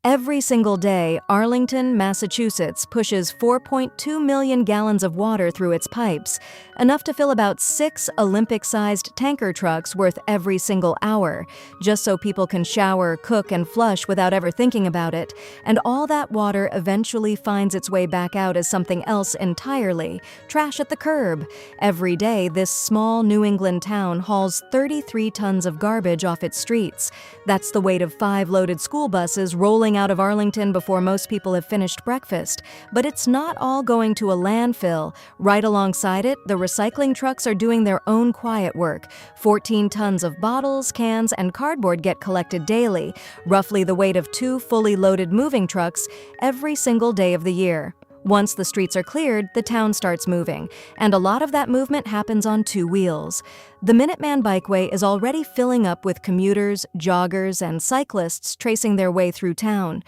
Every single day, Arlington, Massachusetts pushes 4.2 million gallons of water through its pipes, enough to fill about 6 Olympic-sized tanker trucks worth every single hour, just so people can shower, cook, and flush without ever thinking about it. And all that water eventually finds its way back out as something else entirely, trash at the curb. Every day, this small New England town hauls 33 tons of garbage off its streets. That's the weight of 5 loaded school buses rolling out of Arlington before most people have finished breakfast. But it's not all going to a landfill. Right alongside it, the recycling trucks are doing their own quiet work. 14 tons of bottles, cans, and cardboard get collected daily, roughly the weight of 2 fully loaded moving trucks, every single day of the year. Once the streets are cleared, the town starts moving, and a lot of that movement happens on 2 wheels. The Minuteman Bikeway is already filling up with commuters, joggers, and cyclists tracing their way through town.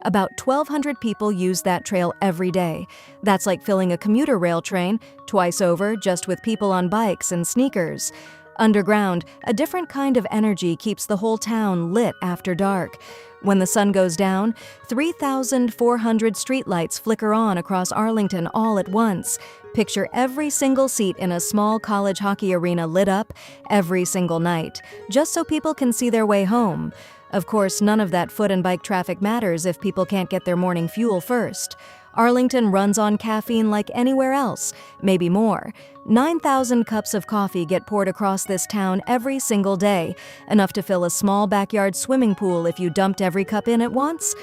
About 1,200 people use that trail every day. That's like filling a commuter rail train, twice over, just with people on bikes and sneakers. Underground, a different kind of energy keeps the whole town lit after dark. When the sun goes down, 3,400 streetlights flicker on across Arlington all at once. Picture every single seat in a small college hockey arena lit up every single night, just so people can see their way home. Of course, none of that foot and bike traffic matters if people can't get their morning fuel first. Arlington runs on caffeine like anywhere else, maybe more. 9,000 cups of coffee get poured across this town every single day, enough to fill a small backyard swimming pool if you dumped every cup in at once.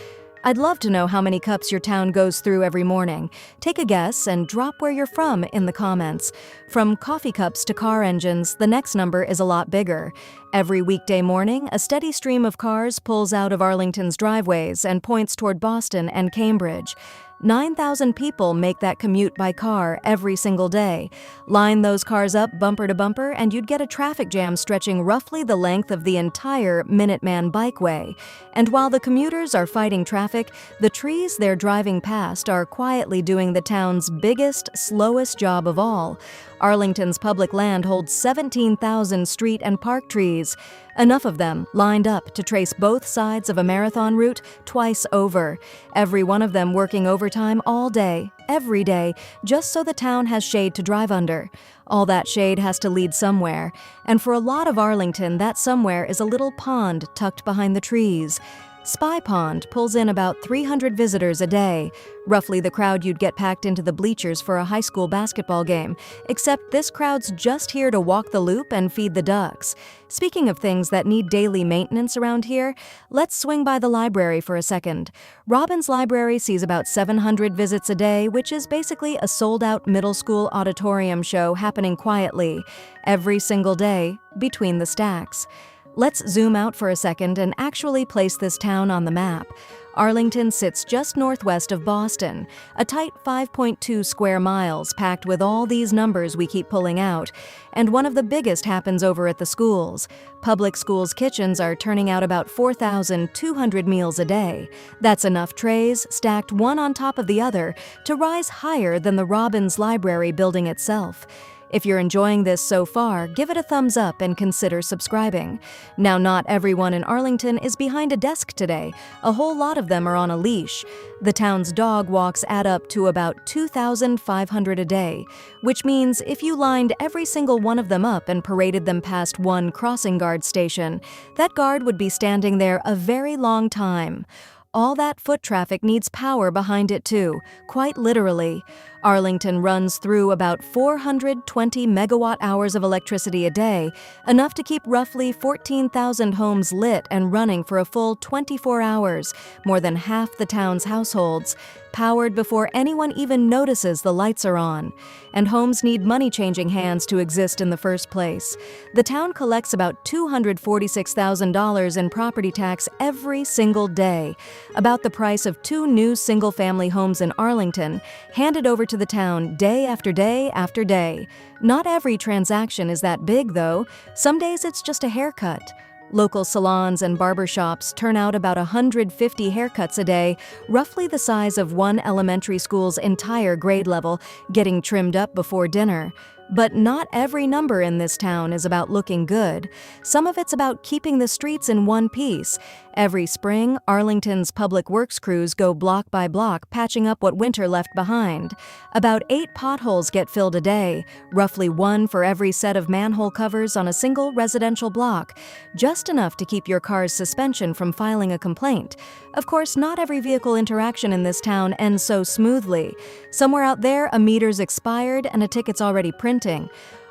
I'd love to know how many cups your town goes through every morning. Take a guess and drop where you're from in the comments. From coffee cups to car engines, the next number is a lot bigger. Every weekday morning, a steady stream of cars pulls out of Arlington's driveways and points toward Boston and Cambridge. 9,000 people make that commute by car every single day. Line those cars up bumper to bumper and you'd get a traffic jam stretching roughly the length of the entire Minuteman Bikeway. And while the commuters are fighting traffic, the trees they're driving past are quietly doing the town's biggest, slowest job of all. Arlington's public land holds 17,000 street and park trees, enough of them lined up to trace both sides of a marathon route twice over, every one of them working overtime all day, every day, just so the town has shade to drive under. All that shade has to lead somewhere, and for a lot of Arlington, that somewhere is a little pond tucked behind the trees. Spy Pond pulls in about 300 visitors a day, roughly the crowd you'd get packed into the bleachers for a high school basketball game, except this crowd's just here to walk the loop and feed the ducks. Speaking of things that need daily maintenance around here, let's swing by the library for a second. Robbins Library sees about 700 visits a day, which is basically a sold-out middle school auditorium show happening quietly, every single day, between the stacks. Let's zoom out for a second and actually place this town on the map. Arlington sits just northwest of Boston, a tight 5.2 square miles packed with all these numbers we keep pulling out, and one of the biggest happens over at the schools. Public schools' kitchens are turning out about 4,200 meals a day. That's enough trays, stacked one on top of the other, to rise higher than the Robbins Library building itself. If you're enjoying this so far, give it a thumbs up and consider subscribing. Now, not everyone in Arlington is behind a desk today. A whole lot of them are on a leash. The town's dog walks add up to about 2,500 a day, which means if you lined every single one of them up and paraded them past one crossing guard station, that guard would be standing there a very long time. All that foot traffic needs power behind it too, quite literally. Arlington runs through about 420 megawatt hours of electricity a day, enough to keep roughly 14,000 homes lit and running for a full 24 hours, more than half the town's households, powered before anyone even notices the lights are on. And homes need money-changing hands to exist in the first place. The town collects about $246,000 in property tax every single day, about the price of 2 new single-family homes in Arlington, handed over to the town day after day after day. Not every transaction is that big, though. Some days it's just a haircut. Local salons and barbershops turn out about 150 haircuts a day, roughly the size of one elementary school's entire grade level, getting trimmed up before dinner. But not every number in this town is about looking good. Some of it's about keeping the streets in one piece. Every spring, Arlington's public works crews go block by block patching up what winter left behind. About 8 potholes get filled a day, roughly 1 for every set of manhole covers on a single residential block, just enough to keep your car's suspension from filing a complaint. Of course, not every vehicle interaction in this town ends so smoothly. Somewhere out there, a meter's expired and a ticket's already printing.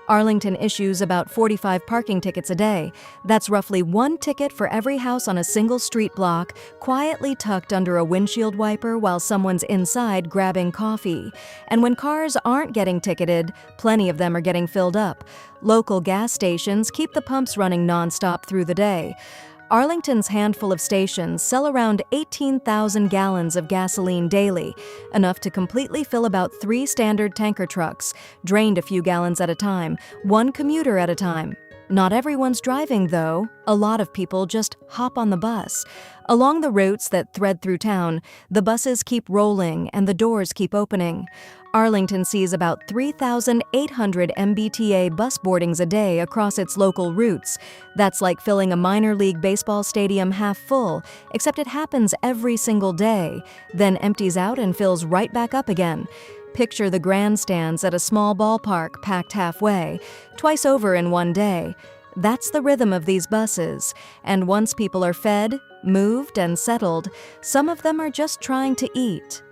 Arlington issues about 45 parking tickets a day. That's roughly 1 ticket for every house on a single street block, quietly tucked under a windshield wiper while someone's inside grabbing coffee. And when cars aren't getting ticketed, plenty of them are getting filled up. Local gas stations keep the pumps running nonstop through the day. Arlington's handful of stations sell around 18,000 gallons of gasoline daily, enough to completely fill about 3 standard tanker trucks, drained a few gallons at a time, 1 commuter at a time. Not everyone's driving, though. A lot of people just hop on the bus. Along the routes that thread through town, the buses keep rolling and the doors keep opening. Arlington sees about 3,800 MBTA bus boardings a day across its local routes. That's like filling a minor league baseball stadium half full, except it happens every single day, then empties out and fills right back up again. Picture the grandstands at a small ballpark packed halfway, twice over in one day. That's the rhythm of these buses, and once people are fed, moved, and settled, some of them are just trying to eat.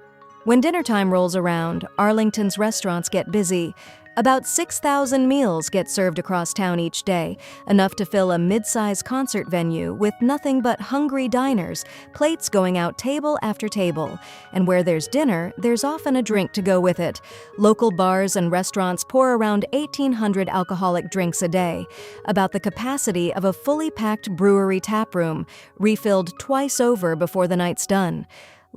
When dinner time rolls around, Arlington's restaurants get busy. About 6,000 meals get served across town each day, enough to fill a mid-size concert venue with nothing but hungry diners, plates going out table after table. And where there's dinner, there's often a drink to go with it. Local bars and restaurants pour around 1,800 alcoholic drinks a day, about the capacity of a fully packed brewery taproom, refilled twice over before the night's done.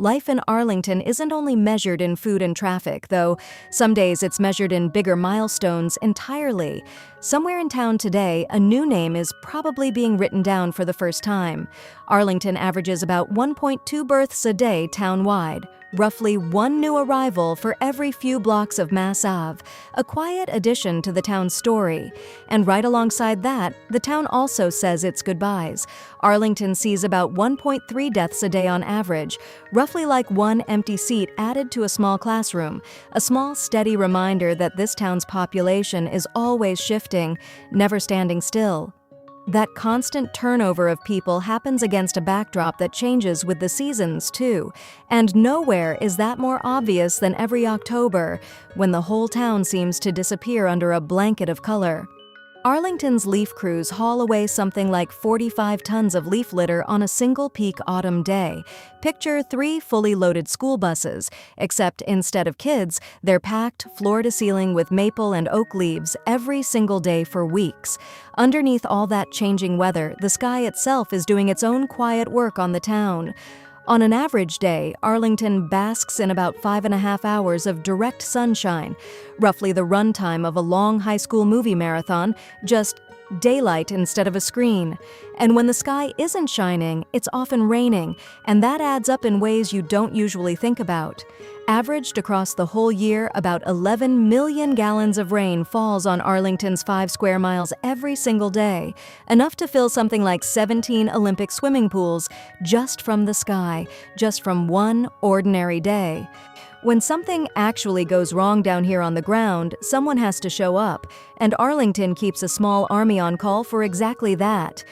Life in Arlington isn't only measured in food and traffic, though some days it's measured in bigger milestones entirely. Somewhere in town today, a new name is probably being written down for the first time. Arlington averages about 1.2 births a day town-wide. Roughly 1 new arrival for every few blocks of Mass Ave, a quiet addition to the town's story. And right alongside that, the town also says its goodbyes. Arlington sees about 1.3 deaths a day on average, roughly like 1 empty seat added to a small classroom, a small, steady reminder that this town's population is always shifting, never standing still. That constant turnover of people happens against a backdrop that changes with the seasons, too. And nowhere is that more obvious than every October, when the whole town seems to disappear under a blanket of color. Arlington's leaf crews haul away something like 45 tons of leaf litter on a single peak autumn day. Picture 3 fully loaded school buses, except instead of kids, they're packed floor to ceiling with maple and oak leaves every single day for weeks. Underneath all that changing weather, the sky itself is doing its own quiet work on the town. On an average day, Arlington basks in about 5.5 hours of direct sunshine, roughly the runtime of a long high school movie marathon, just daylight instead of a screen. And when the sky isn't shining, it's often raining, and that adds up in ways you don't usually think about. Averaged across the whole year, about 11 million gallons of rain falls on Arlington's 5 square miles every single day, enough to fill something like 17 Olympic swimming pools just from the sky, just from one ordinary day. When something actually goes wrong down here on the ground, someone has to show up, and Arlington keeps a small army on call for exactly that.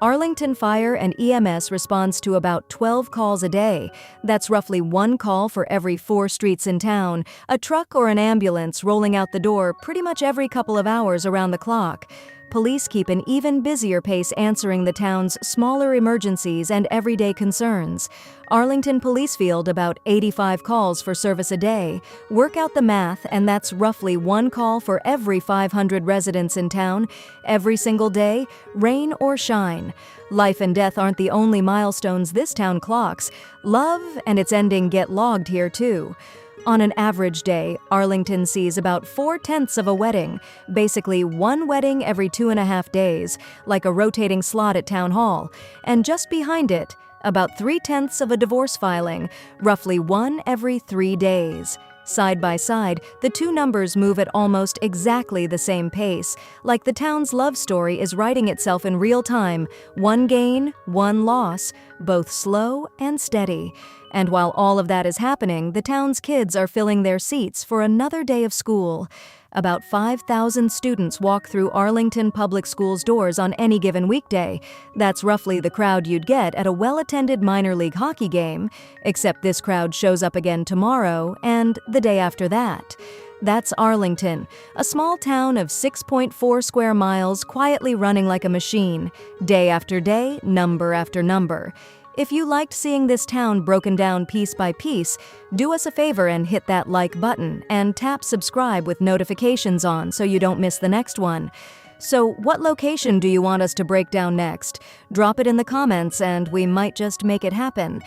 Arlington Fire and EMS responds to about 12 calls a day. That's roughly 1 call for every 4 streets in town, a truck or an ambulance rolling out the door pretty much every couple of hours around the clock. Police keep an even busier pace answering the town's smaller emergencies and everyday concerns. Arlington Police field about 85 calls for service a day. Work out the math, and that's roughly 1 call for every 500 residents in town, every single day, rain or shine. Life and death aren't the only milestones this town clocks. Love and its ending get logged here, too. On an average day, Arlington sees about 4/10 of a wedding, basically 1 wedding every 2.5 days, like a rotating slot at town hall. And just behind it, about 3/10 of a divorce filing, roughly 1 every 3 days. Side by side, the two numbers move at almost exactly the same pace, like the town's love story is writing itself in real time, one gain, one loss, both slow and steady. And while all of that is happening, the town's kids are filling their seats for another day of school. About 5,000 students walk through Arlington Public Schools' doors on any given weekday. That's roughly the crowd you'd get at a well-attended minor league hockey game, except this crowd shows up again tomorrow and the day after that. That's Arlington, a small town of 6.4 square miles quietly running like a machine, day after day, number after number. If you liked seeing this town broken down piece by piece, do us a favor and hit that like button and tap subscribe with notifications on so you don't miss the next one. So, what location do you want us to break down next? Drop it in the comments and we might just make it happen.